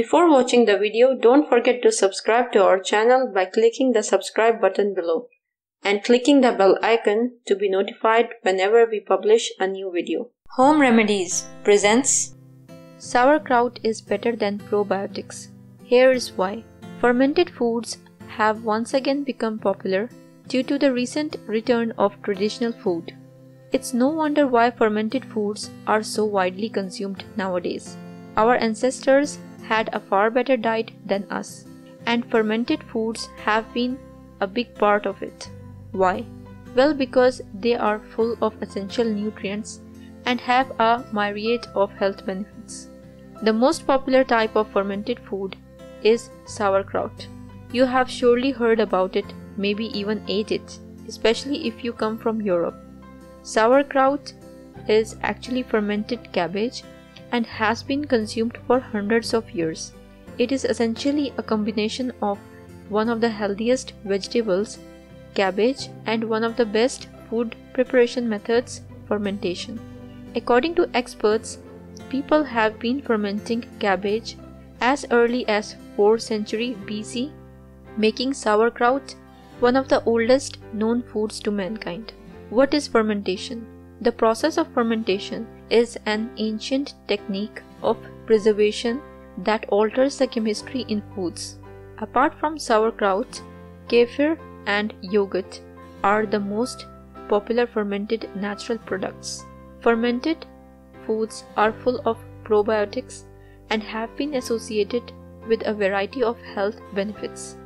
Before watching the video, don't forget to subscribe to our channel by clicking the subscribe button below and clicking the bell icon to be notified whenever we publish a new video. Home Remedies presents Sauerkraut is better than probiotics. Here is why. Fermented foods have once again become popular due to the recent return of traditional food. It's no wonder why fermented foods are so widely consumed nowadays. Our ancestors had a far better diet than us, and fermented foods have been a big part of it. Why? Well, because they are full of essential nutrients and have a myriad of health benefits. The most popular type of fermented food is sauerkraut. You have surely heard about it, maybe even ate it, especially if you come from Europe. Sauerkraut is actually fermented cabbage and has been consumed for hundreds of years. It is essentially a combination of one of the healthiest vegetables, cabbage, and one of the best food preparation methods, fermentation. According to experts, people have been fermenting cabbage as early as 4th century BC, making sauerkraut one of the oldest known foods to mankind. What is fermentation? The process of fermentation is an ancient technique of preservation that alters the chemistry in foods. Apart from sauerkraut, kefir and yogurt are the most popular fermented natural products. Fermented foods are full of probiotics and have been associated with a variety of health benefits.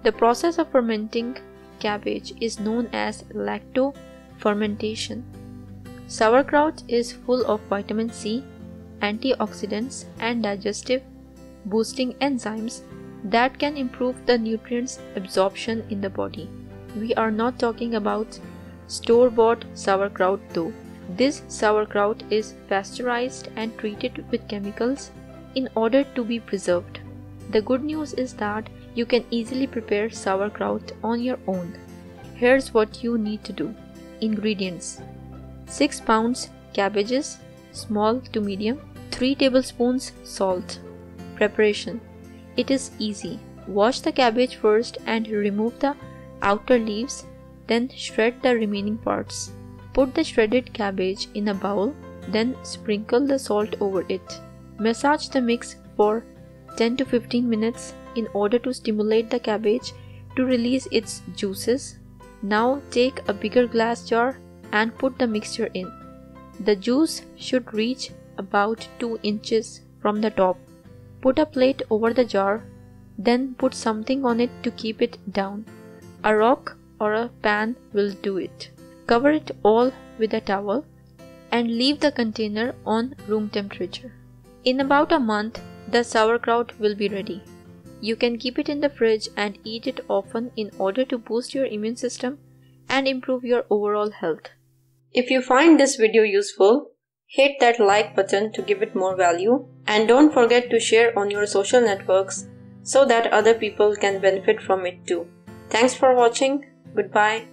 The process of fermenting cabbage is known as lacto-fermentation. Sauerkraut is full of vitamin C, antioxidants, and digestive boosting enzymes that can improve the nutrients absorption in the body. We are not talking about store-bought sauerkraut though. This sauerkraut is pasteurized and treated with chemicals in order to be preserved. The good news is that you can easily prepare sauerkraut on your own. Here's what you need to do. Ingredients: 6 pounds cabbages, small to medium, 3 tablespoons salt. Preparation: it is easy. Wash the cabbage first and remove the outer leaves, then shred the remaining parts. Put the shredded cabbage in a bowl, then sprinkle the salt over it. Massage the mix for 10 to 15 minutes in order to stimulate the cabbage to release its juices. Now take a bigger glass jar and put the mixture in. The juice should reach about 2 inches from the top. Put a plate over the jar, then put something on it to keep it down. A rock or a pan will do it. Cover it all with a towel and leave the container on room temperature. In about a month, the sauerkraut will be ready. You can keep it in the fridge and eat it often in order to boost your immune system and improve your overall health. If you find this video useful, hit that like button to give it more value, and don't forget to share on your social networks so that other people can benefit from it too. Thanks for watching. Goodbye.